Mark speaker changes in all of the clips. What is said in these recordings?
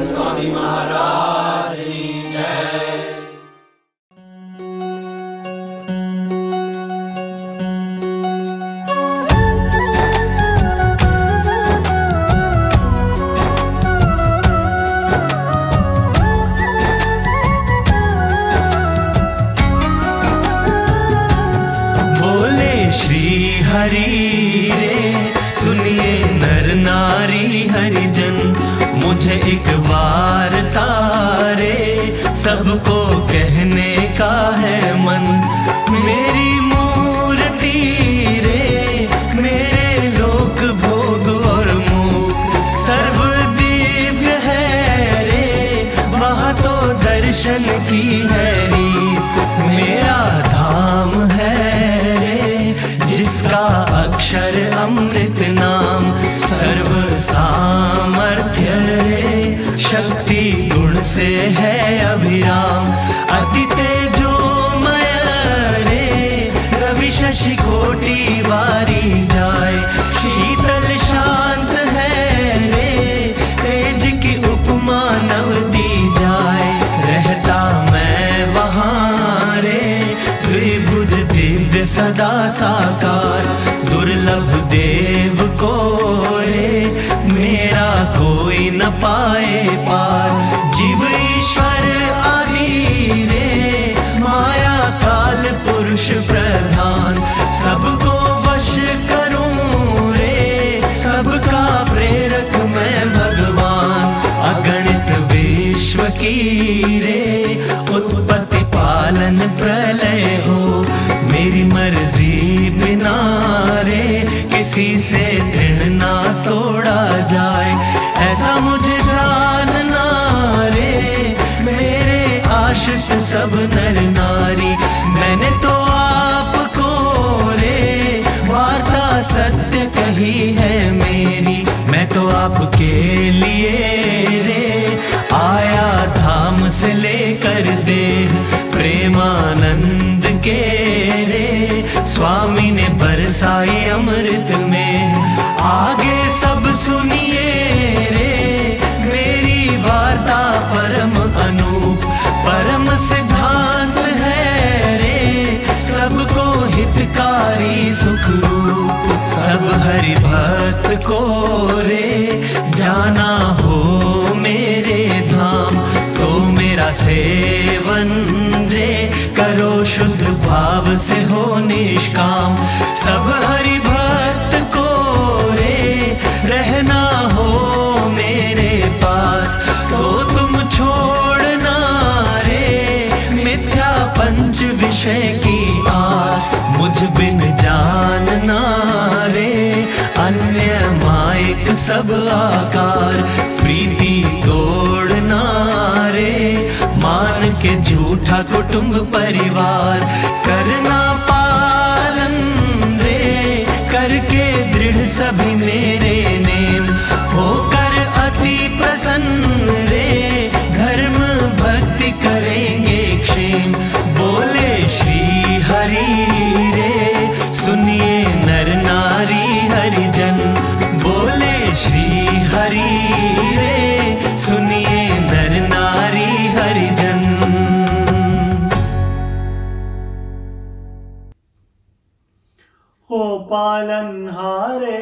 Speaker 1: स्वामी महाराज की जय।
Speaker 2: हरि रे सुनिए नर नारी हरिजन, मुझे एक वार्ता रे सबको कहने का है मन। मेरी मूर्ति रे मेरे लोक भोग और मुख सर्व दिव्य है रे, वहाँ तो दर्शन की है रीत। मेरा धाम है जिसका अक्षर अमृत नाम, सर्व सामर्थ्य रे शक्ति गुण से है अभिराम। अति तेजोमय रे रवि शशि कोटि वारी जाए, शीतल शांत है रे तेज की उपमा नव दी जाए। रहता मैं वहाँ रे द्विभुज दिव्य सदा साकार, दुर्लभ देव को रे मेरा कोई न पाए पार। जीव ईश्वर आदि रे माया काल पुरुष प्रधान, सबको वश करूं रे सबका प्रेरक मैं भगवान। अगणित विश्व की रे उत्पत्ति पालन प्रलय हो, मेरी मर्जी बिना रे किसी से तृण ना तोड़ा जाए। ऐसा मुझे जानना रे मेरे आश्रित सब नर नारी, मैंने तो आपको रे वार्ता सत्य कही है मेरी। मैं तो आपके लिए रे आया धाम से लेकर देह, प्रेमानंद के रे स्वामी ने बरसाई अमृत में। आगे सब सुनिए रे मेरी वार्ता परम अनूप, परम सिद्धांत है रे सबको हितकारी सुख रूप। सब हरि भक्त को रे जाना हो मेरे धाम, तो मेरा सेवन रे करो शुद्ध भाव से हो निष्काम। सब हरि भक्त को रे रहना हो मेरे पास, तो तुम छोड़ना रे मिथ्या पंच विषय की आस। मुझ बिन जानना रे अन्य मायक सब आकार, प्रीति तोड़ना रे मान के झूठा कुटुंब परिवार। करना पालन रे करके दृढ़ सभी मेरे नेम, होकर अति प्रसन्न रे धर्म भक्ति करेंगे क्षेम। बोले श्री हरि रे सुनिए नर नारी हरिजन, बोले श्री हरि रे सुनिए नर नारी हरिजन।
Speaker 3: हो पालनहारे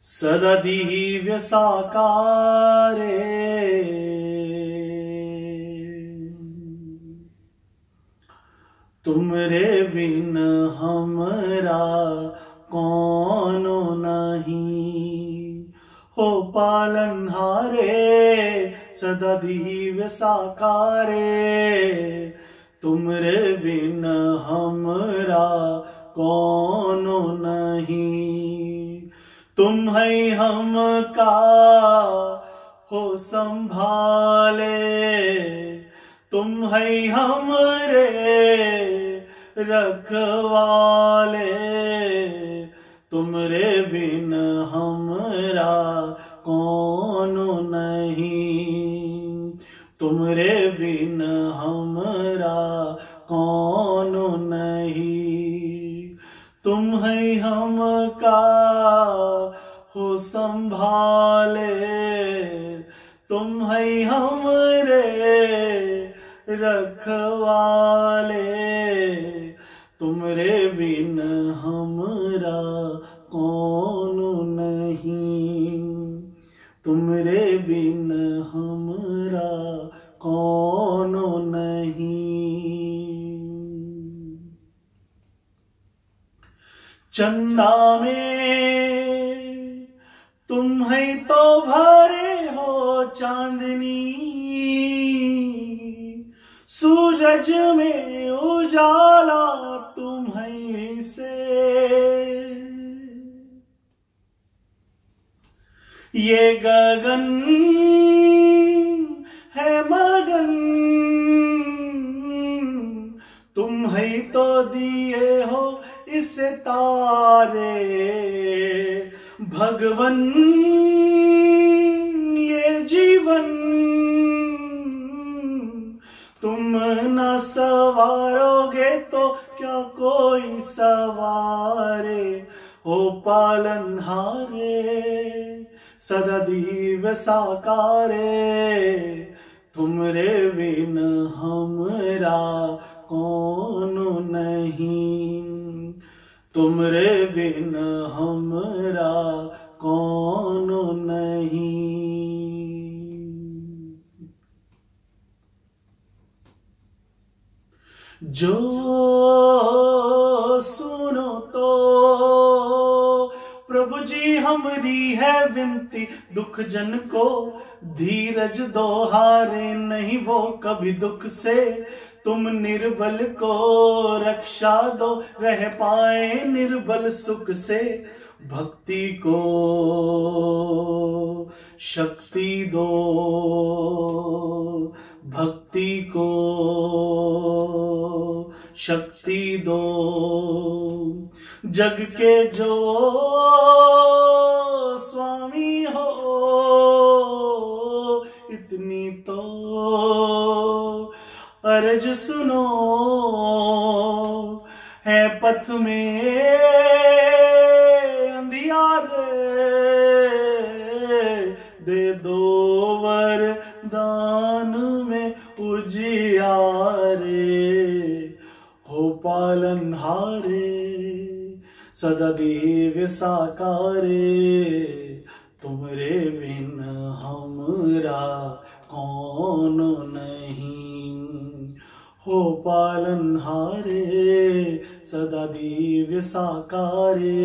Speaker 3: सदा दिव्य साकारे, तुमरे बिन हमरा कौनो नहीं। हो पालनहारे सदा दिव्य साकारे, तुमरे बिन हमरा कौनो नहीं। तुम है हमका हो संभाले, तुम है हमरे रखवाले, तुमरे बिन हमरा कौनो नहीं। तुमरे बिन हमरा कौन नहीं। तुम है हमका हो संभाले, तुम है हमरे रखवाले। तुमरे बिन हमरा कौन नहीं, तुमरे बिन हमरा कौन नहीं। चंदा में तुम है तो भरे हो चांदनी, सूरज में उजाला तुम है से। ये गगन है मगन, तुम है तो दिए हो इसे तारे। भगवन ये जीवन तुम न सवारोगे तो क्या कोई सवारे। हो पालनहारे सदा दीव साकारे, तुमरे बिन हमरा कौन नहीं, तुमरे बिन हमरा कौन नहीं। जो सुनो तो प्रभु जी हमारी है विनती, दुख जन को धीरज दो, हारे नहीं वो कभी दुख से। तुम निर्बल को रक्षा दो, रह पाए निर्बल सुख से। भक्ति को शक्ति दो, भक्ति को शक्ति दो। जग के जो स्वामी हो इतनी तो अर्ज सुनो। है पथ में अंधियारे, दे दो वरदान में उजियारे। हो पालनहारे सदा देव साकारे, तुमरे बिन हमरा कौन नहीं। हो पालनहारे सदा देव साकारे,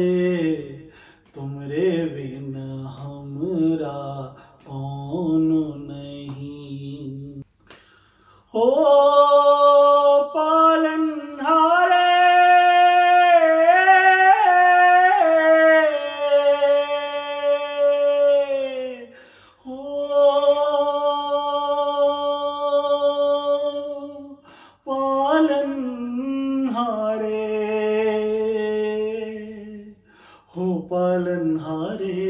Speaker 3: तुमरे बिन हमरा कौन नहीं। हो पालनहारे पालनहारे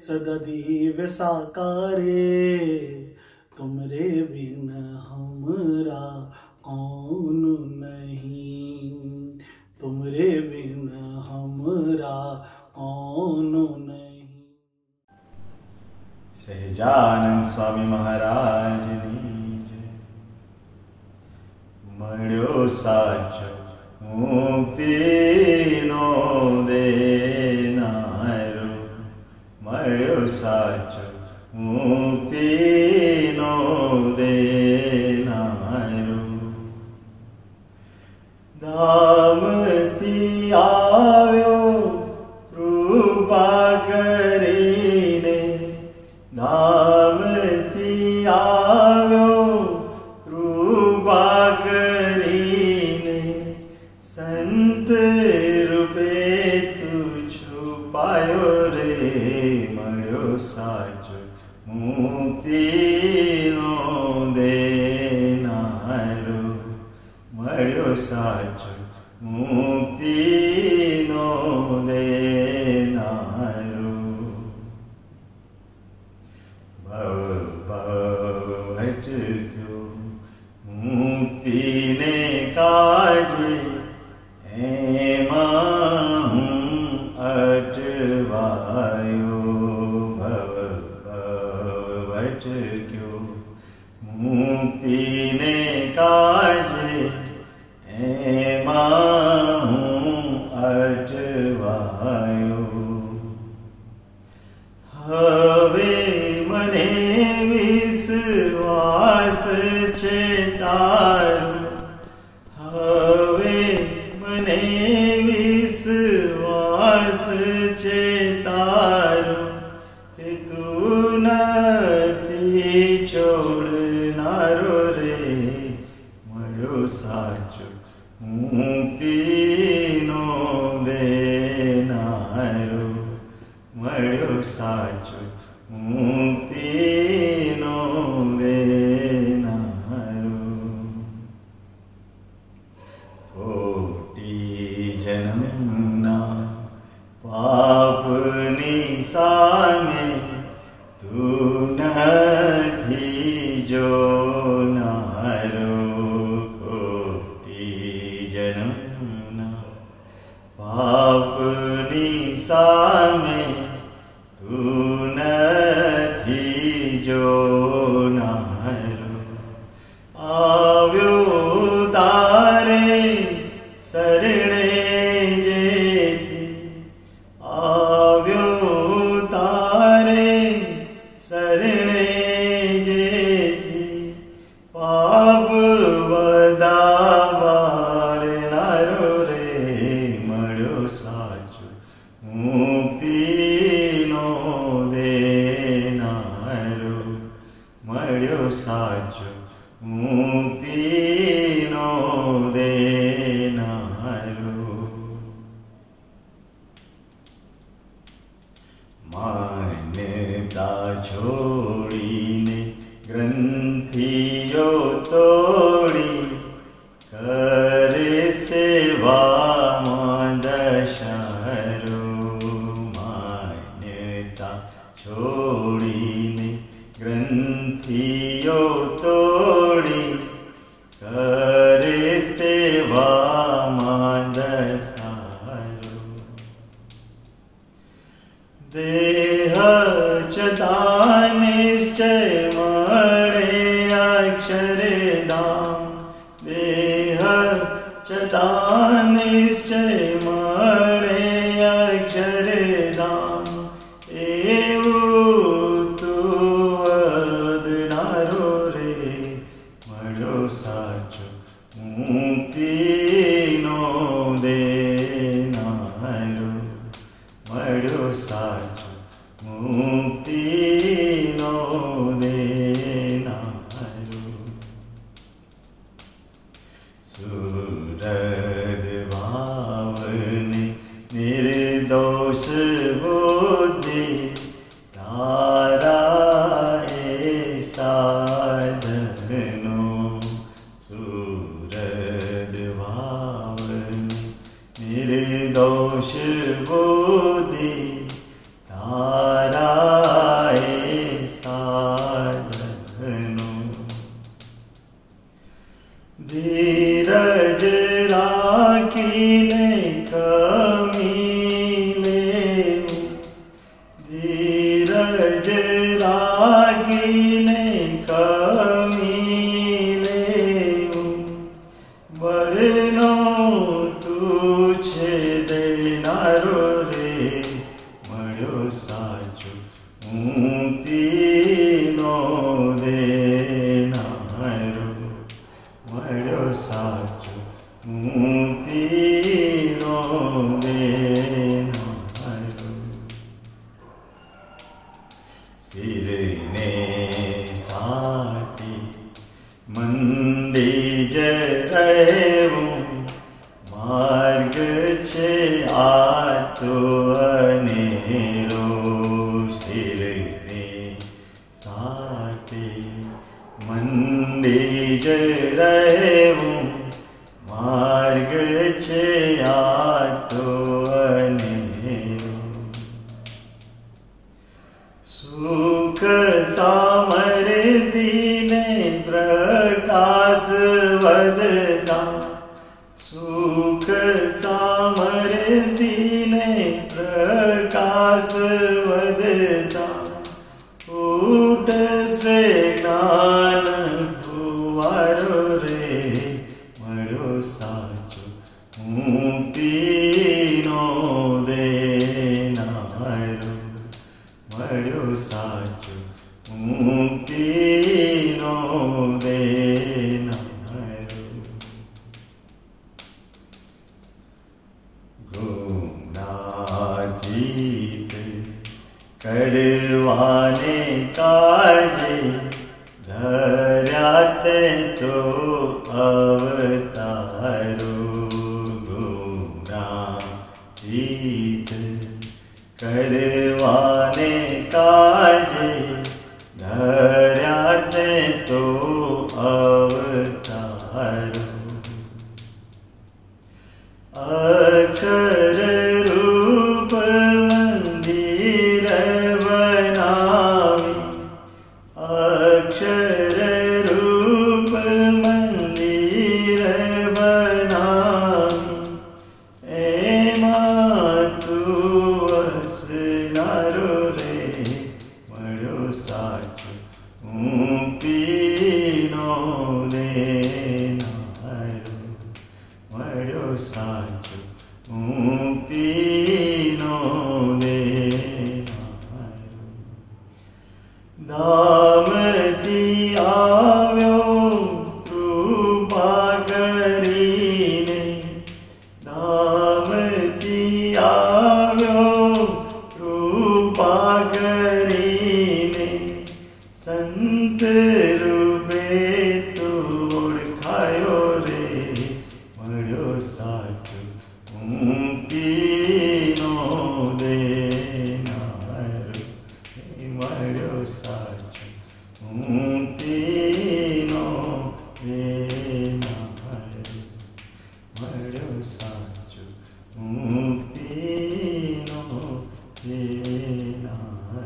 Speaker 3: सदा दीव साकारे, तुमरे बिन हमरा कौन नहीं, तुमरे बिन हमरा कौन नहीं।
Speaker 1: सहजानंद स्वामी महाराज मळ्यो साचो मुक्तिनो देनारो, मळ्यो साचो मुक्तिनो देनारो। धामथी આવ્યો કૃપા કરીને, धामथी આવ્યો કૃપા કરીને, સંત રૂપે તું છુપાયો રે, મળ્યો સાચો મુક્તિનો દેનારો, મળ્યો સાચો મુક્તિનો દેનારો। ભવ ભટ્ટ काजे एमां अटवायो भव भटक्यो मुक्ति ने काजे एमां अटवायो हवे मने विश्वास छे तारो हवे मने विश्वास छे तारो के तू नथी छोड़नारो रे मळ्यो साचो मुक्तिनो देनारो मळ्यो साचो मुक्तिनो देनारो खोटी जन्मना पापनी सामे तू नथी जोनारो खोटी जन्मना पापनी सामे तू नथी जोनारो आव्यो तारे शरणे जेथी आव्यो तारे शरणे जेथी पाप वधावारनारो रे मळ्यो साचो मुक्तिनो देनारो मळ्यो साचो मुक्तिनो देनारो मान्यता छोड़ीने ग्रंथियो तोड़ी करे सेवा दशरो मान्यता छोड़ीने ग्रंथियो तोड़ी करे सेवा दशरो देह चता निश्चय मळे अक्षरधाम देह चता निश्चय मळे अक्षरधाम एवं तू वदनारो रे मळ्यो साचो मुक्तिनो देनारो मळ्यो साचो मुक्तिनो देनारो सुरद भावने निर्दोष बुद्धि तारा साधनो सुरद भावने निर्दोष बुद्धि तारा साधनो धीरज राखीने कमीले धीरज राखीने कमीले बळनो तू छे देनारो रे मळ्यो साचो मुक्तिनो देनारो मळ्यो साचो मुक्तिनो देनारो सिरने साथी मंडी जरेवुं मार्ग छे आतो अनेरो सिरने साथी मंडी जरेवुं मार्ग छे आतो अनेरो सुख समृद्धि ने प्रकाश वदता सुख सामर्थी ने प्रकाश वदता ऊट से ज्ञान फुवारो रे मळ्यो साचो मुक्तिनो देनारो मळ्यो साचो मुक्तिनो देनारो गुणातीत करवाने काजे धर्यात तो अवतारो गुणातीत करवाने काजे धर्यात तो अवतारो अक्षर रूप मंदिर बनावे अक्षर रूप मंदिर बनावे एमा तू असनारो रे मळ्यो साचो मुक्तिनो देनारो मळ्यो साचो मुक्तिनो देनारो धामती आव्यो कृपा करीने धामती आव्यो कृपा करीने संत रूपे तू ओळखायो रे मळ्यो साचो मुक्तिनो देनारो मळ्यो साचो मुक्तिनो देनारो मळ्यो साचो मुक्तिनो देनारो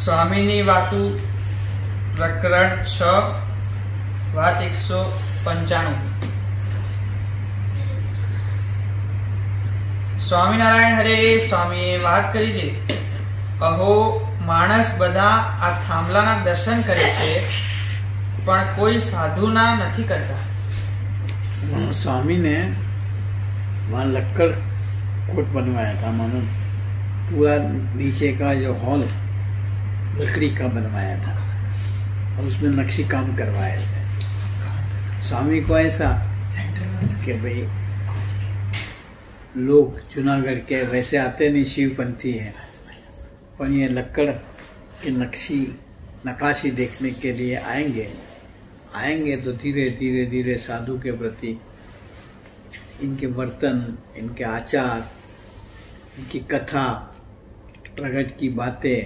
Speaker 4: સ્વામીની વાતું પ્રકરણ 6 વાત 195। સ્વામિનારાયણ હરે સ્વામીએ વાત કરી છે, અહો માણસ બધા આ થાંભલાના દર્શન કરે છે પણ કોઈ સાધુના નથી કરતા।
Speaker 5: स्वामी ने वहाँ लक्कड़ कोट बनवाया था, मानो पूरा नीचे का जो हॉल लकड़ी का बनवाया था और उसमें नक्शी काम करवाए थे। स्वामी को ऐसा कि भाई लोग जूनागढ़ के वैसे आते नहीं, शिवपंथी है, पर ये लक्कड़ की नक्काशी देखने के लिए आएंगे तो धीरे धीरे धीरे साधु के प्रति इनके बर्तन, इनके आचार, इनकी कथा, प्रगट की बातें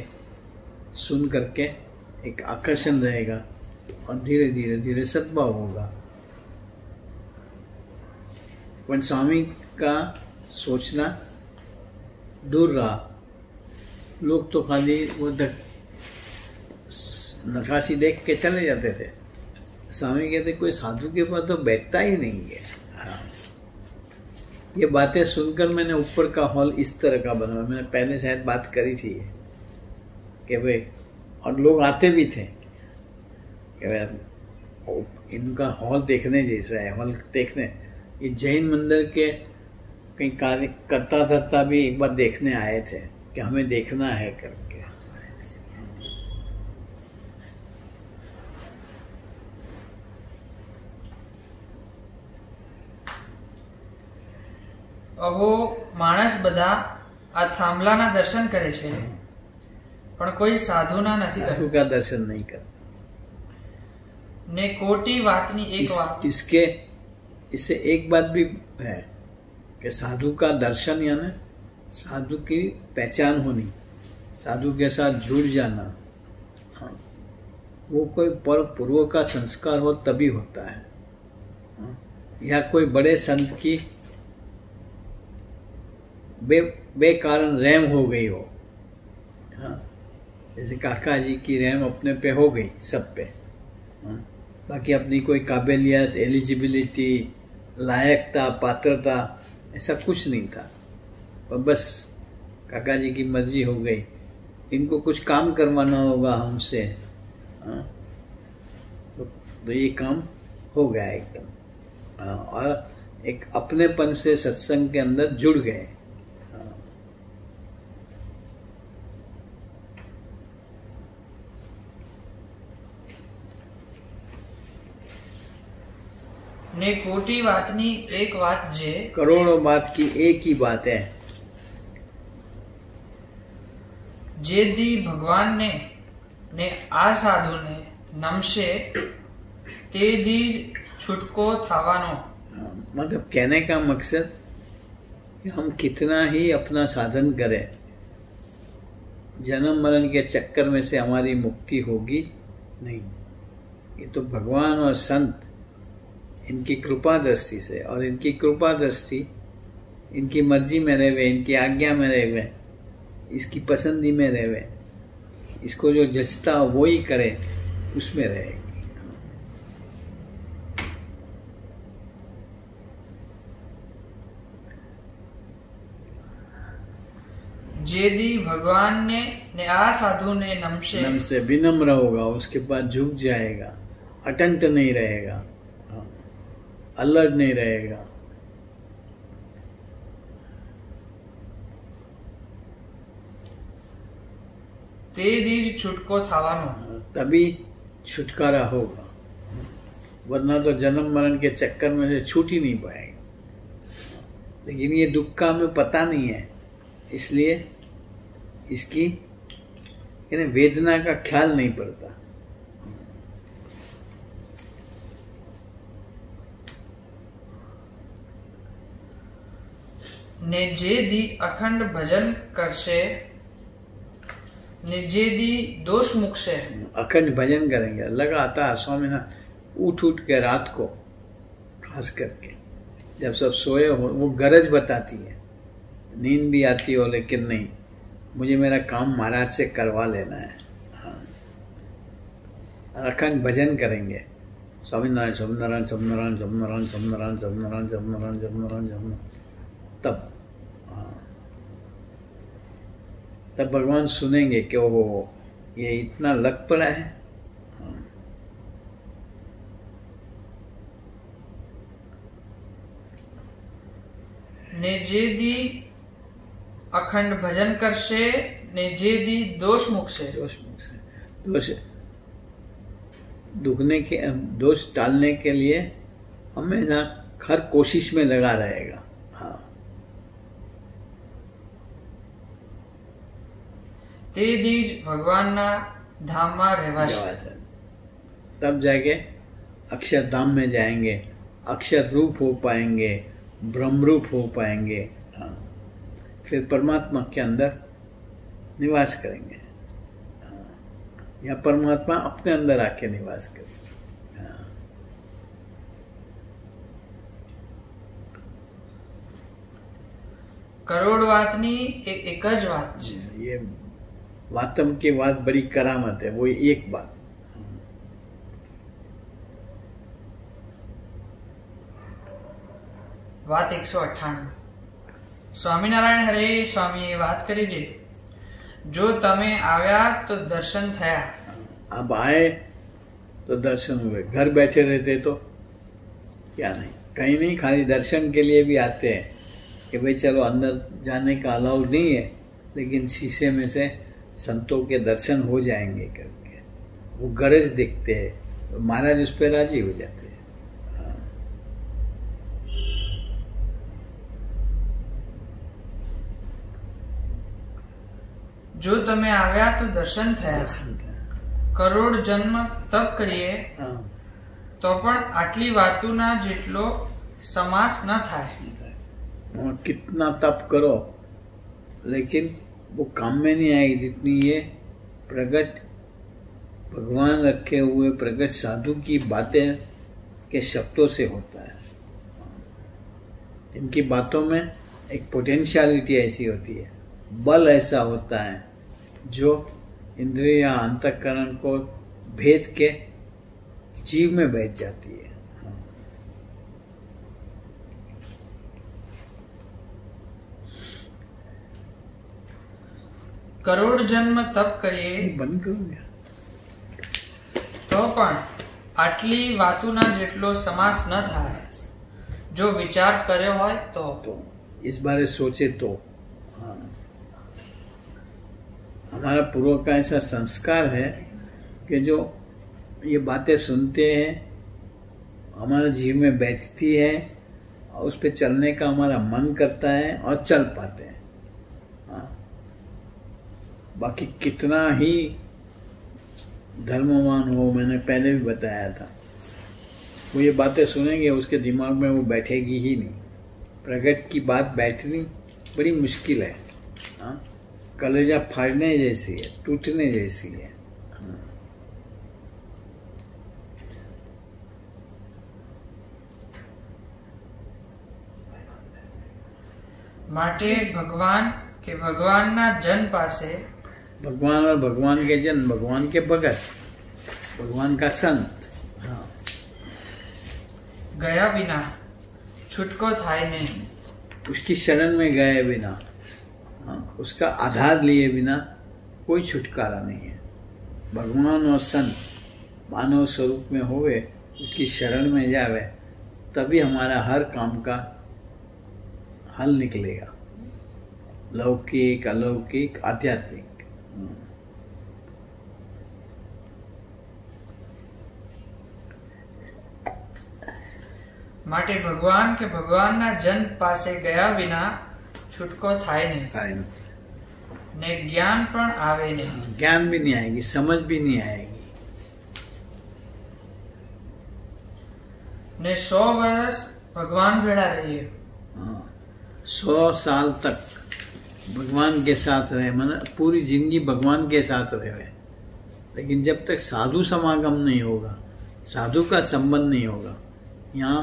Speaker 5: सुन करके एक आकर्षण रहेगा और धीरे धीरे धीरे सद्भाव होगा। पर स्वामी का सोचना दूर रहा। लोग तो खाली वो नक्काशी देख के चले जाते थे। स्वामी कहते कोई साधु के पास तो बैठता ही नहीं है। ये बातें सुनकर मैंने ऊपर का हॉल इस तरह का बनवाया। मैंने पहले शायद बात करी थी कि भाई, और लोग आते भी थे कि भाई इनका हॉल देखने जैसा है। हॉल देखने, ये जैन मंदिर के कई कार्यकर्ता धर्ता भी एक बार देखने आए थे कि हमें देखना है करके।
Speaker 4: અહો માણસ બધા આ થાંભલાના દર્શન કરે છે પણ કોઈ સાધુના નથી
Speaker 5: साधु
Speaker 4: કરતું।
Speaker 5: का दर्शन नहीं कर
Speaker 4: ને કોટી વાતની એક વાત
Speaker 5: इससे एक बात भी है कि साधु का दर्शन यानी साधु की पहचान होनी, साधु के साथ जुड़ जाना। हाँ, वो कोई पूर्व का संस्कार हो तभी होता है। हाँ, या कोई बड़े संत की बेकारण रैम हो गई हो हाँ, जैसे काका जी की रहम अपने पे हो गई सब पे, हाँ, बाकी अपनी कोई काबिलियत, एलिजिबिलिटी, लायकता, पात्रता ऐसा कुछ नहीं था, पर बस काका जी की मर्जी हो गई, इनको कुछ काम करवाना होगा हमसे, हाँ, तो ये काम हो गया एकदम, हाँ, और एक अपनेपन से सत्संग के अंदर जुड़ गए।
Speaker 4: ने कोटी वातनी एक बात जे,
Speaker 5: करोड़ों बात की एक ही बात है,
Speaker 4: जे दी भगवान ने आ साधु ने नमशे ते दी छुटको थावानो।
Speaker 5: मतलब कहने का मकसद कि हम कितना ही अपना साधन करें, जन्म मरण के चक्कर में से हमारी मुक्ति होगी नहीं। ये तो भगवान और संत इनकी कृपा दृष्टि से, और इनकी कृपा दृष्टि इनकी मर्जी में रहे, इनकी आज्ञा में रहे, इसकी पसंदी में रहे, इसको जो जचता वो ही करे, उसमें रहेगी।
Speaker 4: जेदी भगवान ने आ साधु ने नमशे
Speaker 5: विनम्र होगा, उसके बाद झुक जाएगा, अटंट नहीं रहेगा, अलर्ट नहीं रहेगा।
Speaker 4: ते दीज छुटको थावानो,
Speaker 5: तभी छुटकारा होगा, वरना तो जन्म मरण के चक्कर में से छूट ही नहीं पाएगा। लेकिन ये दुख का हमें पता नहीं है, इसलिए इसकी वेदना का ख्याल नहीं पड़ता।
Speaker 4: ने जे दी अखंड भजन करशे, ने जे दी दोष मुख से,
Speaker 5: अखंड भजन करेंगे लगातार। स्वामीनाथ उठ के रात को खास करके जब सब सोए हो, वो गरज बताती है, नींद भी आती हो लेकिन नहीं, मुझे मेरा काम महाराज से करवा लेना है। हाँ, अखंड भजन करेंगे, स्वामीनारायण स्वामीनारायण स्वामीनारायण स्वामीनारायण स्वामीनारायण स्वामीनारायण स्वामीनारायण स्वामीनारायण स्वामीनारायण, तब तब भगवान सुनेंगे कि वो ये इतना लग पड़ा है।
Speaker 4: ने जे दी अखंड भजन करशे, ने जे दी दोष मुख से,
Speaker 5: दोष दुखने के दोष टालने के लिए हमें ना हर कोशिश में लगा रहेगा। हाँ,
Speaker 4: ते दीज भगवान ना धाम में रहवाशे,
Speaker 5: तब जाके अक्षर धाम में जाएंगे, अक्षर रूप हो पाएंगे, ब्रह्म रूप हो पाएंगे। हाँ, फिर परमात्मा के अंदर निवास करेंगे। हाँ, या परमात्मा अपने अंदर आके निवास करेंगे। हाँ,
Speaker 4: करोड़ वातनी एक ज बात छे।
Speaker 5: ये वातम की बात बड़ी करामत है, वो एक बात।
Speaker 4: વાત 198 સ્વામિનારાયણ હરે સ્વામીએ વાત કરી છે, જો તમે આવ્યા તો દર્શન થયા।
Speaker 5: अब आए तो दर्शन हुए, घर बैठे रहते तो क्या नहीं, कहीं नहीं, खाली दर्शन के लिए भी आते हैं कि भाई चलो अंदर जाने का अलाउड नहीं है, लेकिन शीशे में से संतों के दर्शन हो जाएंगे करके वो गरज दिखते हैं, तो महाराज उस पर राजी हो जाते हैं।
Speaker 4: જો તમે આવ્યા તો દર્શન થયા। કરોડ જન્મ તપ કરીએ તો પણ આટલી વાતોના જેટલો સમાસ ન થાય।
Speaker 5: कितना तप करो लेकिन वो काम में नहीं आएगी जितनी ये प्रगट भगवान रखे हुए प्रगट साधु की बातें के शब्दों से होता है। इनकी बातों में एक पोटेंशियलिटी ऐसी होती है, बल ऐसा होता है जो इंद्रिय या अंतःकरण को भेद के जीव में बैठ जाती है।
Speaker 4: करोड़ जन्म तप કરીએ
Speaker 5: બંધ કરું ને
Speaker 4: તો પણ આટલી વાતોના જેટલો સમાસ ન થાય। જો વિચાર કર્યો હોય તો
Speaker 5: इस बारे सोचे तो हाँ। हमारा पूर्व का ऐसा संस्कार है कि जो ये बातें सुनते हैं हमारे जीव में बैठती है और उस पे चलने का हमारा मन करता है और चल पाते हैं। हाँ। बाकी कितना ही धर्मवान हो, मैंने पहले भी बताया था, वो ये बातें सुनेंगे उसके दिमाग में वो बैठेगी ही नहीं। प्रगट की बात बैठनी बड़ी मुश्किल है। हाँ? कलेजा फाड़ने जैसी है, टूटने जैसी है। हाँ।
Speaker 4: માટે ભગવાન કે ભગવાનના જન પાસે
Speaker 5: भगवान और भगवान के जन, भगवान के भगत, भगवान का संत, हाँ,
Speaker 4: ગયા વિના छुटको थाय नहीं।
Speaker 5: उसकी शरण में गए बिना, हाँ, उसका आधार लिए बिना कोई छुटकारा नहीं है। भगवान और संत मानव स्वरूप में होवे, उसकी शरण में जावे, तभी हमारा हर काम का हल निकलेगा, लौकिक, अलौकिक, आध्यात्मिक।
Speaker 4: માટે ભગવાન કે ભગવાનના જન પાસે ગયા વિના છૂટકો થાય નહીં ને જ્ઞાન પણ આવે નહીં।
Speaker 5: ज्ञान भी नहीं आएगी, समझ भी नहीं आएगी।
Speaker 4: ने 100 वर्ष भगवान भेड़ा रहिए।
Speaker 5: 100 साल तक भगवान के साथ रहे, मतलब पूरी जिंदगी भगवान के साथ रहे, लेकिन जब तक साधु समागम नहीं होगा, साधु का संबंध नहीं होगा, यहाँ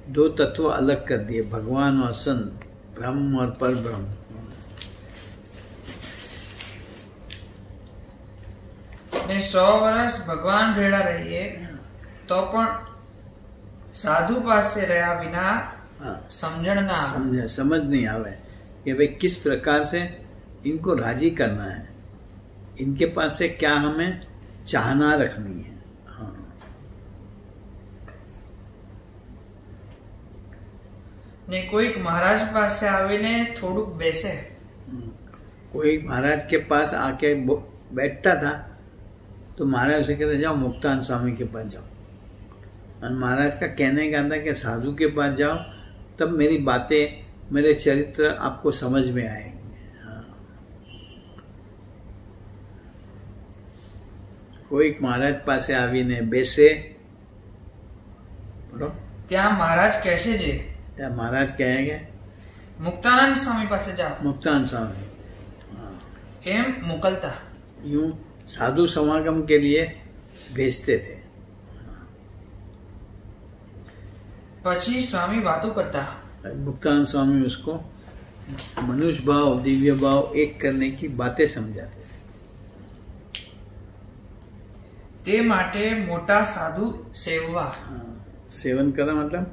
Speaker 5: दो तत्व अलग कर दिए, भगवान और संत, ब्रह्म और पर ब्रह्म।
Speaker 4: ने 100 वर्ष भगवान भेड़ा रहिए तो पण साधु पासे रहा बिना समझण ना
Speaker 5: समझ नहीं आवे कि भाई किस प्रकार से इनको राजी करना है, इनके पास से क्या हमें चाहना रखनी है। हाँ।
Speaker 4: ने कोई महाराज पास आवीने थोड़ुक बेसे,
Speaker 5: कोई महाराज के पास आके बैठता था तो महाराज उसे कहते जाओ मुक्तान स्वामी के पास जाओ, और महाराज का कहने का था कि साधु के पास जाओ तब मेरी बातें, मेरे चरित्र आपको समझ में आएंगे। हाँ। कोई महाराज पासे आवीने बेसे,
Speaker 4: त्या महाराज कैसे जे,
Speaker 5: त्या महाराज कहेंगे
Speaker 4: मुक्तानंद स्वामी पासे जाओ,
Speaker 5: मुक्तानंद स्वामी। हाँ।
Speaker 4: एम मुकलता,
Speaker 5: यूं साधु समागम के लिए भेजते थे।
Speaker 4: पची स्वामी बातों करता,
Speaker 5: मुक्तानंद स्वामी उसको मनुष्य भाव, दिव्य भाव एक करने की बातें समझाते थे।
Speaker 4: ते माटे मोटा साधु सेववा।
Speaker 5: हाँ, सेवन करना मतलब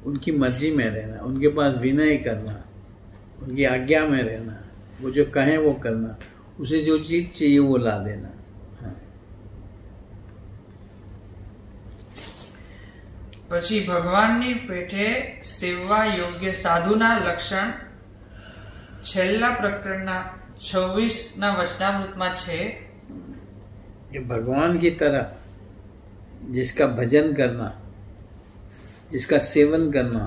Speaker 5: उनकी मर्जी में रहना, उनके पास विनय करना, उनकी आज्ञा में रहना, वो जो कहें वो करना, उसे जो चीज चाहिए वो ला देना। हाँ।
Speaker 4: પછી ભગવાનની પેઠે સેવવા યોગ્ય સાધુના લક્ષણ છેલ્લા પ્રકરણના 26 ના વચનામૃતમાં છે
Speaker 5: कि भगवान की तरह जिसका भजन करना, जिसका सेवन करना,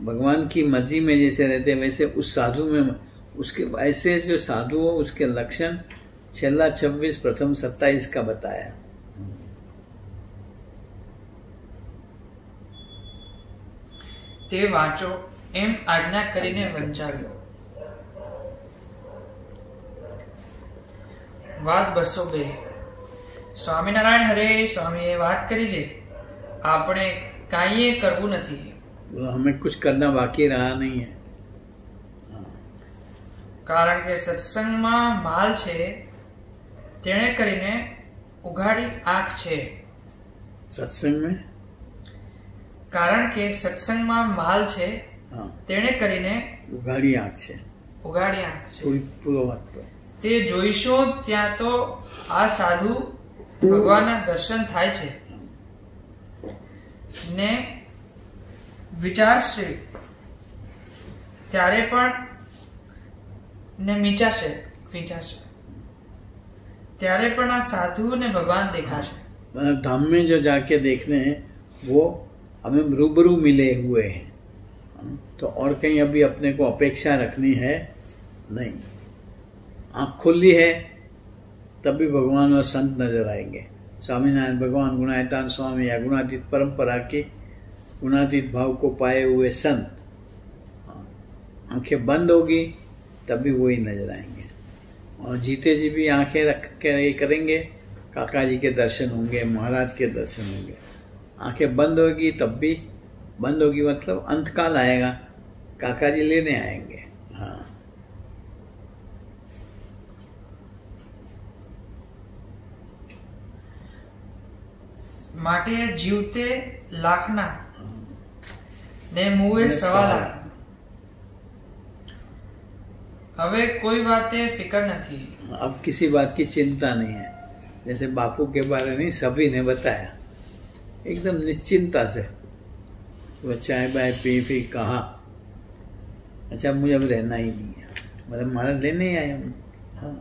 Speaker 5: भगवान की मर्जी में जैसे रहते वैसे उस साधु में, उसके ऐसे जो साधु हो उसके लक्षण छेल्ला 26 प्रथम 27 का बताया।
Speaker 4: તે વાંચો એમ આજ્ઞા કરીને વંચાવ્યો। વાત 202। સ્વામિનારાયણ હરે સ્વામીએ વાત કરી છે આપણે કાંઈએ કરવું નથી,
Speaker 5: हमें कुछ करना बाकी रहा नहीं है।
Speaker 4: કારણ કે સત્સંગમાં માલ છે તેણે કરીને ઉઘાડી આંખ છે.
Speaker 5: सत्संग में
Speaker 4: કારણ કે સત્સંગમાં માલ છે
Speaker 5: हाँ
Speaker 4: તેણે કરીને
Speaker 5: उघाड़ी आंख से
Speaker 4: ઉઘાડી આંખ છે.
Speaker 5: पूरो मत करो.
Speaker 4: તે જોઈશું ત્યાં તો આ સાધુ ભગવાનના દર્શન થાય છે ને વિચારશે ત્યારે પણ ને વિચારશે ત્યારે પણ આ સાધુ ને ભગવાન દેખાશે.
Speaker 5: मतलब धाम में जो जाके देखने हैं वो हमें रूबरू मिले हुए हैं, तो और कहीं अभी अपने को अपेक्षा रखनी है नहीं. आँख खुली है तब भी भगवान और संत नजर आएंगे. स्वामीनारायण भगवान, गुणायतान स्वामी या गुणातीत परंपरा के गुणातीत भाव को पाए हुए संत, आंखें बंद होगी तब भी वही नजर आएंगे. और जीते जी भी आंखें रख के ये करेंगे, काका जी के दर्शन होंगे, महाराज के दर्शन होंगे. आंखें बंद होगी तब भी, बंद होगी मतलब अंतकाल आएगा, काका जी लेने आएंगे. हाँ
Speaker 4: માટે જીવતે લાખના ને મુએ સવા લાખ. હવે કોઈ વાતે ફિકર નથી.
Speaker 5: अब किसी बात की चिंता नहीं है. जैसे बापू के बारे में सभी ने बताया, एकदम निश्चिंता से. वो चाय बाय पी कहा, अच्छा मुझे अब रहना ही नहीं है, मतलब महाराज लेने ही आए हम. हाँ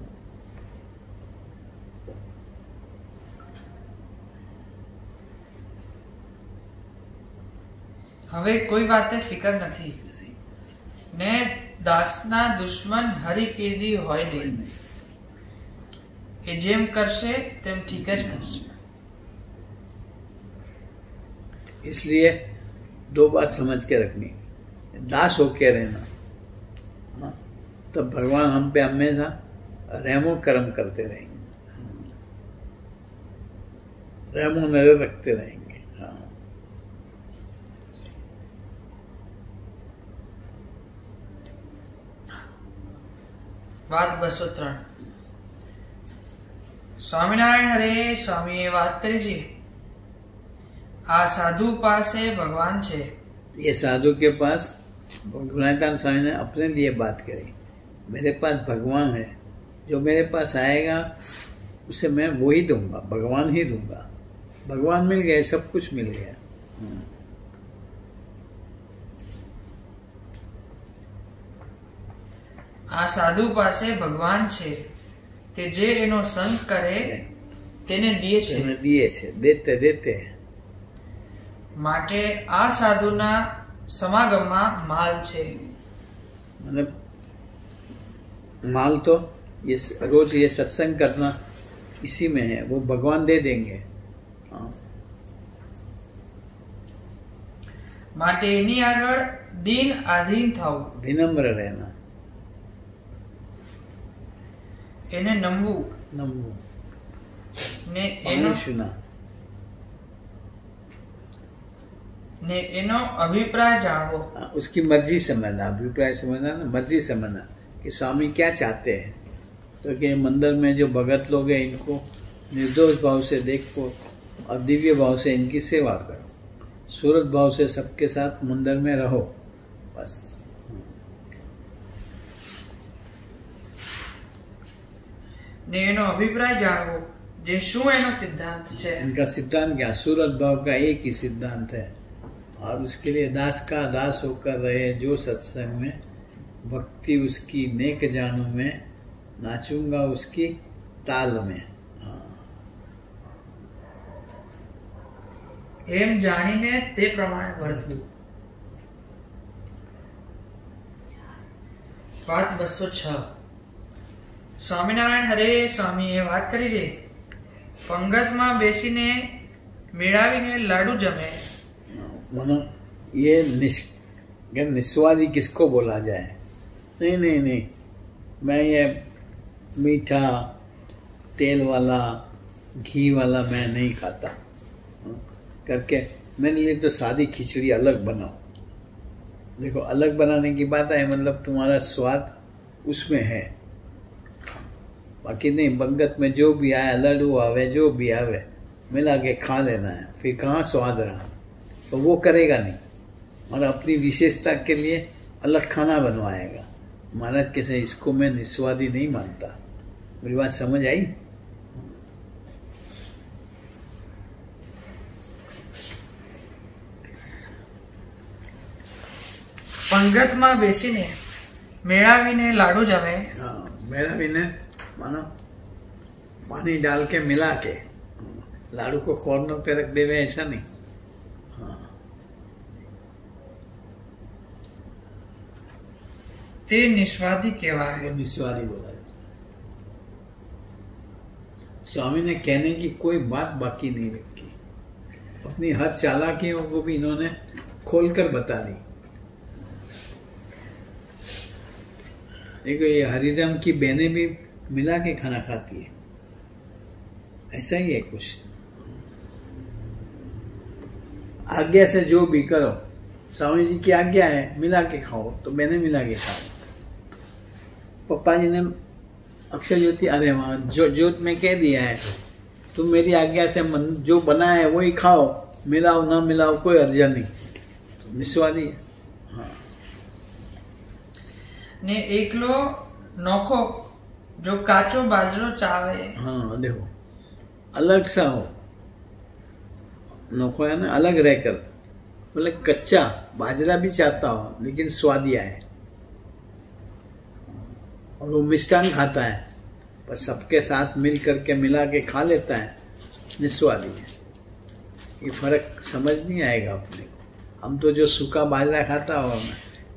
Speaker 4: હવે કોઈ વાતે ફિકર નથી ને દાસના દુશ્મન હરી કેદી હોય નહીં. એ જેમ કરશે તેમ ઠીક જ કરશે.
Speaker 5: इसलिए दो बात समझ के रखनी, दास होके रहना. हाँ? तब भगवान हम पे हमेशा रहमो कर्म करते रहेंगे, रहमो नजर रखते रहेंगे. हाँ
Speaker 4: વાત 203. સ્વામિનારાયણ હરે સ્વામીએ વાત કરી છે આ સાધુ પાસે ભગવાન છે.
Speaker 5: ये साधु के पास गुणायतान स्वामी ने अपने लिए बात करी, मेरे पास भगवान है, जो मेरे पास आएगा उसे मैं वो ही दूंगा, भगवान ही दूंगा. भगवान मिल गए, सब कुछ मिल गया.
Speaker 4: આ સાધુ પાસે ભગવાન છે તે જે એનો સંગ કરે તેને દિયે છે.
Speaker 5: એને दिए છે, देते देते हैं.
Speaker 4: માટે આ સાધુના સમાગમમાં માલ છે.
Speaker 5: मतलब माल तो ये रोज ये सत्संग करना इसी में है, वो भगवान दे देंगे. हाँ
Speaker 4: માટે એની આગળ દીન આધીન થવું,
Speaker 5: विनम्र रहना,
Speaker 4: એને નમવું
Speaker 5: नम्र
Speaker 4: ને એનો
Speaker 5: सुना,
Speaker 4: ને એનો અભિપ્રાય જાણવો.
Speaker 5: उसकी मर्जी समझना, अभिप्राय समझना ना, मर्जी समझना कि स्वामी क्या चाहते हैं. तो कि मंदिर में जो भगत लोग हैं इनको निर्दोष भाव से देखो और दिव्य भाव से इनकी सेवा करो, सूरत भाव से सबके साथ मंदिर में रहो, बस.
Speaker 4: ને એનો અભિપ્રાય જાણવો જે શું એનો સિદ્ધાંત છે.
Speaker 5: इनका सिद्धांत क्या, सूरत भाव का एक ही सिद्धांत है. और उसके लिए दास का दास होकर रहे जो सत्संग में, भक्ति उसकी नेक जानू में, नाचूंगा उसकी ताल में.
Speaker 4: એમ જાણીને તે પ્રમાણે વર્તવું. વાત 206. સ્વામિનારાયણ હરે સ્વામીએ વાત કરી છે પંગતમાં બેસીને મેળાવીને લાડુ જમે.
Speaker 5: मानो ये निस्वादी किसको बोला जाए. नहीं नहीं नहीं, मैं ये मीठा तेल वाला घी वाला मैं नहीं खाता करके मेरे लिए तो सादी खिचड़ी अलग बनाओ. देखो अलग बनाने की बात है, मतलब तुम्हारा स्वाद उसमें है, बाकी नहीं। पंगत में जो भी आया, लड्डू आवे जो भी आवे, मिला के खा लेना है, फिर कहाँ स्वाद रहा, तो वो करेगा नहीं। और अपनी विशेषता के लिए अलग खाना बनवाएगा। महाराज कैसे, इसको मैं निस्वादी नहीं मानता। मेरी बात समझ आई?
Speaker 4: પંગતમાં બેસીને મેળાવીને લાડુ જમે।
Speaker 5: हाँ, मेरा भी ने मानो पानी डाल के मिला के लाडू को कॉर्नर पे रख देवे, ऐसा नहीं।
Speaker 4: તે નિસ્વાદી કહેવાય।
Speaker 5: वो निस्वादी बोला। स्वामी ने कहने की कोई बात बाकी नहीं रखी। अपनी हर चालाकियों को भी इन्होंने खोलकर बता दी। देखो, ये हरिराम की बहनें भी मिला के खाना खाती है, ऐसा ही है कुछ। आज्ञा से जो भी करो, स्वामी जी की आज्ञा है मिला के खाओ, तो बहनें मिला के खाओ। पप्पा जी ने अक्षय ज्योति, अरे वहां ज्योत में कह दिया है, तुम मेरी आज्ञा से जो बना है वही खाओ, मिलाओ ना मिलाओ कोई अर्जा नहीं, तो निस्वादी है। हाँ,
Speaker 4: ने एकलो नोखो जो काचो बाजरो चावे।
Speaker 5: हाँ देखो, अलग सा हो, नोखो है ना, अलग रहकर, मतलब कच्चा बाजरा भी चाहता हो लेकिन स्वादिया है, और वो मिष्टान खाता है पर सबके साथ मिल करके मिला के खा लेता है, निस्वादी है। ये फर्क समझ नहीं आएगा अपने को। हम तो जो सूखा बाजरा खाता हो,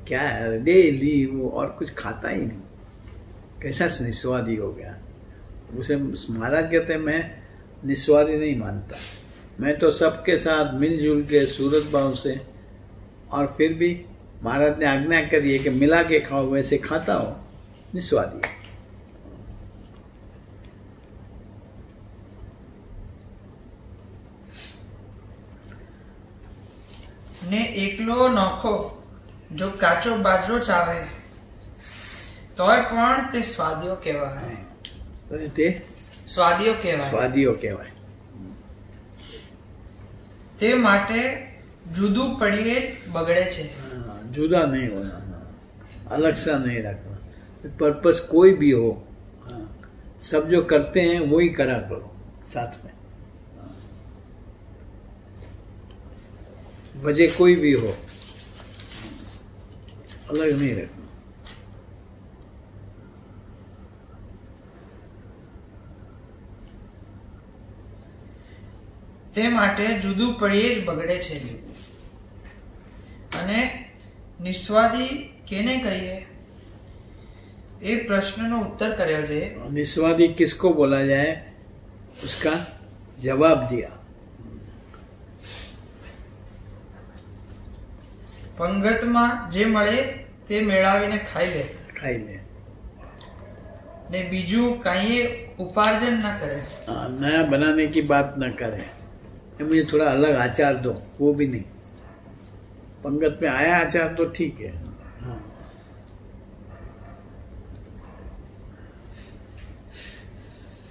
Speaker 5: क्या है डेली वो, और कुछ खाता ही नहीं, कैसा निस्वादी हो गया। उसे महाराज कहते हैं मैं निस्वादी नहीं मानता, मैं तो सबके साथ मिलजुल के सूरत भाव से, और फिर भी महाराज ने आज्ञा करी है कि मिला के खाओ, वैसे खाता हो, निस्वादी।
Speaker 4: ने एकलो नोखो जो काचो बाजरो चावे, तोय पण ते स्वादियो कहेवाय।
Speaker 5: तो ते
Speaker 4: स्वादियो कहेवाय।
Speaker 5: स्वादियो कहेवाय।
Speaker 4: તે માટે જુદું પડીએ બગડે છે।
Speaker 5: जुदा नहीं होना, अलग सा नहीं रखना। पर्पस कोई भी हो, सब जो करते हैं वही करा करो साथ में, वजह कोई भी हो, अलग नहीं रखना।
Speaker 4: તે માટે જુદું પડીએ જ બગડે છે। અને નિસ્વાદી કેને કહીએ, એ પ્રશ્નનો ઉત્તર કર્યો છે।
Speaker 5: निस्वादी किसको बोला जाए, उसका जवाब दिया।
Speaker 4: पंगतમાં જે મળે તે મેળાવીને ખાઈ લે,
Speaker 5: खाई ले,
Speaker 4: ને બીજું કાંઈ ઉપાર્જન ના કરે।
Speaker 5: नया बनाने की बात न करे, मुझे थोड़ा अलग आचार दो, वो भी नहीं। पंगत में आया आचार तो ठीक है, हाँ।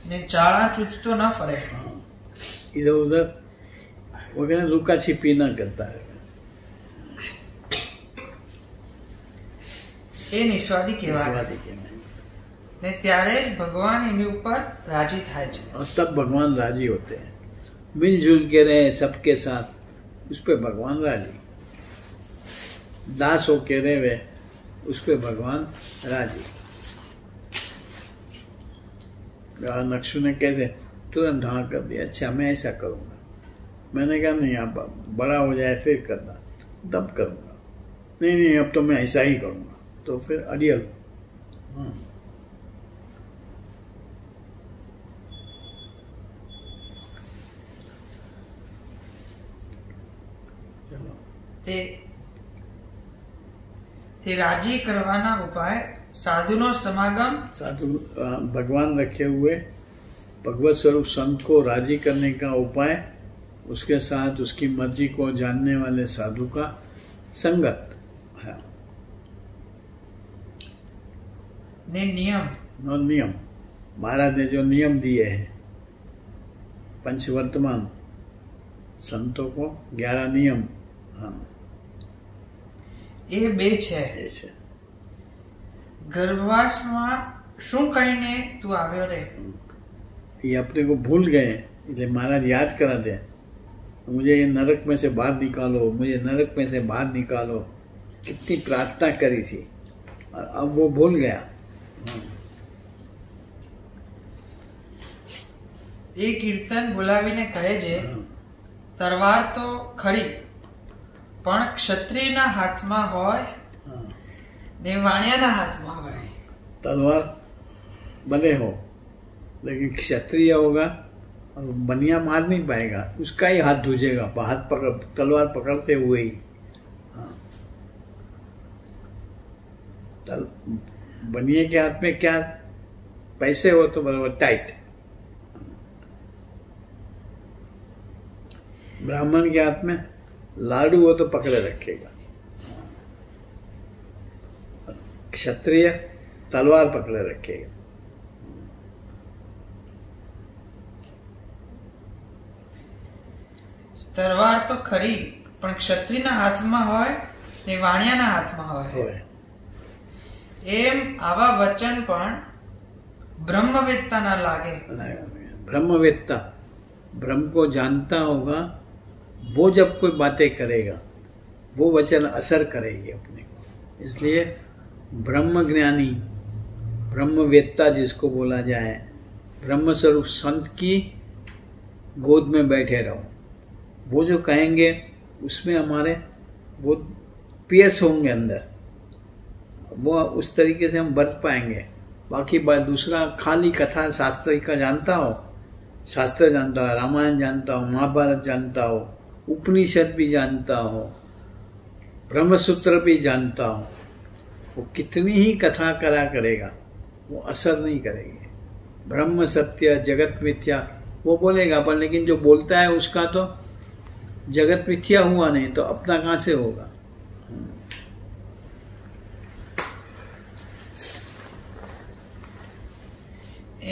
Speaker 4: ને ચાળા ચૂથતો ના ફરે।
Speaker 5: इधर उधर वो कहना लुका छिपी ना करता है,
Speaker 4: એ નિસ્વાદી કહેવાય।
Speaker 5: निस्वादी के में।
Speaker 4: ને ત્યારે જ ભગવાન એની ઉપર રાજી થાય છે।
Speaker 5: और तब भगवान राजी होते हैं। मिलजुल के रहे सबके साथ, उस पे भगवान राजी। दास हो के रहे उस पे भगवान राजी। नक्शु ने कैसे तुरंत हाँ कर दिया, अच्छा मैं ऐसा करूंगा। मैंने कहा नहीं, आप बड़ा हो जाए फिर करना, तब करूंगा। नहीं नहीं, अब तो मैं ऐसा ही करूंगा, तो फिर अड़ियल।
Speaker 4: તે રાજી કરવાના ઉપાય સાધુનો સમાગમ।
Speaker 5: साधु भगवान रखे हुए भगवत स्वरूप संत को राजी करने का उपाय, उसके साथ उसकी मर्जी को जानने वाले साधु का संगत है।
Speaker 4: ने नियम
Speaker 5: नो नियम, महाराज ने जो नियम दिए हैं पंचवर्तमान संतों को 11 नियम, हाँ
Speaker 4: એ બે છે.
Speaker 5: એ છે.
Speaker 4: ગર્ભવાસમાં શું કહીને તું આવ્યો રે?
Speaker 5: ये अपने को भूल गए, इसलिए महाराज याद कराते हैं, मुझे ये नरक में से बाहर निकालो, मुझे नरक में से बाहर निकालो. कितनी प्रार्थना करी थी और अब वो भूल गया.
Speaker 4: એ કીર્તન બોલાવીને કહે છે તરવાર તો ખરી પણ ક્ષત્રિયના હાથમાં હોય ને વાણિયાના હાથમાં હોય.
Speaker 5: तलवार बने हो लेकिन क्षत्रिय होगा और बनिया मार नहीं पाएगा, उसका ही हाथ दूजेगा, हाथ पकड़ तलवार पकड़ते हुए ही. हाँ. बनिए के हाथ में क्या पैसे हो तो बराबर टाइट, ब्राह्मण के हाथ में लाडू हो तो पकड़े रखेगा, क्षत्रिय तलवार पकड़े रखेगा.
Speaker 4: તરવાર તો ખરી પણ ક્ષત્રિયના હાથમાં હોય ને વાણિયાના હાથમાં હોય. એમ આવા વચન પણ ब्रह्मवेत्ता ना लागे।
Speaker 5: ब्रह्मवेत्ता ब्रह्म को जानता होगा, वो जब कोई बातें करेगा वो वचन असर करेगी अपने को। इसलिए ब्रह्म ज्ञानी ब्रह्मवेत्ता जिसको बोला जाए, ब्रह्म स्वरूप संत की गोद में बैठे रहो, वो जो कहेंगे उसमें हमारे वो पीएस होंगे अंदर, वो उस तरीके से हम बरत पाएंगे। बाकी बात दूसरा खाली कथा शास्त्र का जानता हो, शास्त्र जानता हो, रामायण जानता हो, महाभारत जानता हो, उपनिषद भी जानता हो, ब्रह्मसूत्र भी जानता हो, वो कितनी ही कथा करा करेगा वो असर नहीं करेगी। ब्रह्म सत्य जगत मिथ्या वो बोलेगा, पर लेकिन जो बोलता है उसका तो जगत मिथ्या हुआ नहीं तो अपना कहां से होगा।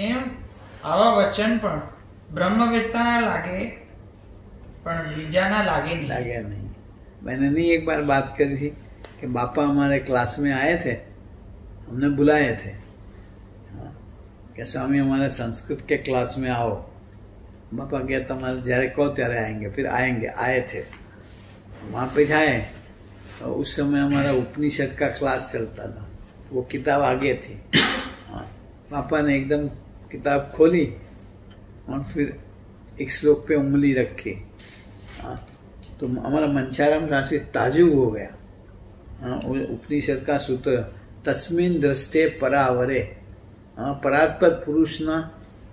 Speaker 4: एम आवा वचन पण ब्रह्मवेत्ता ना लागे पण बीजा ना लागे नहीं।
Speaker 5: मैंने नहीं एक बार बात करी थी कि बापा हमारे क्लास में आए थे, हमने बुलाए थे कि स्वामी हमारे संस्कृत के क्लास में आओ। बापा क्या तुम्हारे जયારે कहो ત્યારે आएंगे, फिर आएंगे, आए थे वहां पे जाए तो उस समय हमारा उपनिषद का क्लास चलता था, वो किताब आगे थी। पापा ने एकदम किताब खोली और फिर एक श्लोक पे उंगली रखी, तो हमारा मंचाराम शास्त्री ताजुब हो गया। उपनिषद का सूत्र तस्मिन दृष्टे परावरे, परात्पर पुरुष ना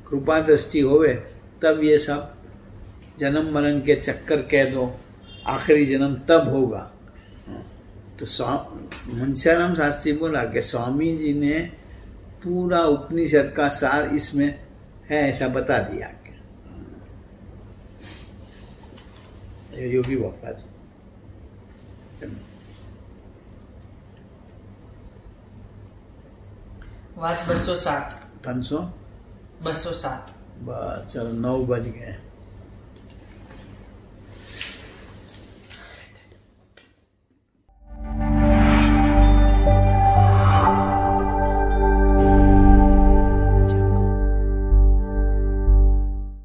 Speaker 5: कृपा दृष्टि होवे तब ये सब जन्म मरण के चक्कर कह दो, आखिरी जन्म तब होगा। तो मंचाराम शास्त्री बोला कि स्वामी जी ने पूरा उपनिषद का सार इसमें है ऐसा बता दिया। योगी बापा
Speaker 4: बात 207
Speaker 5: 500
Speaker 4: 207
Speaker 5: बस चलो 9 बज गए।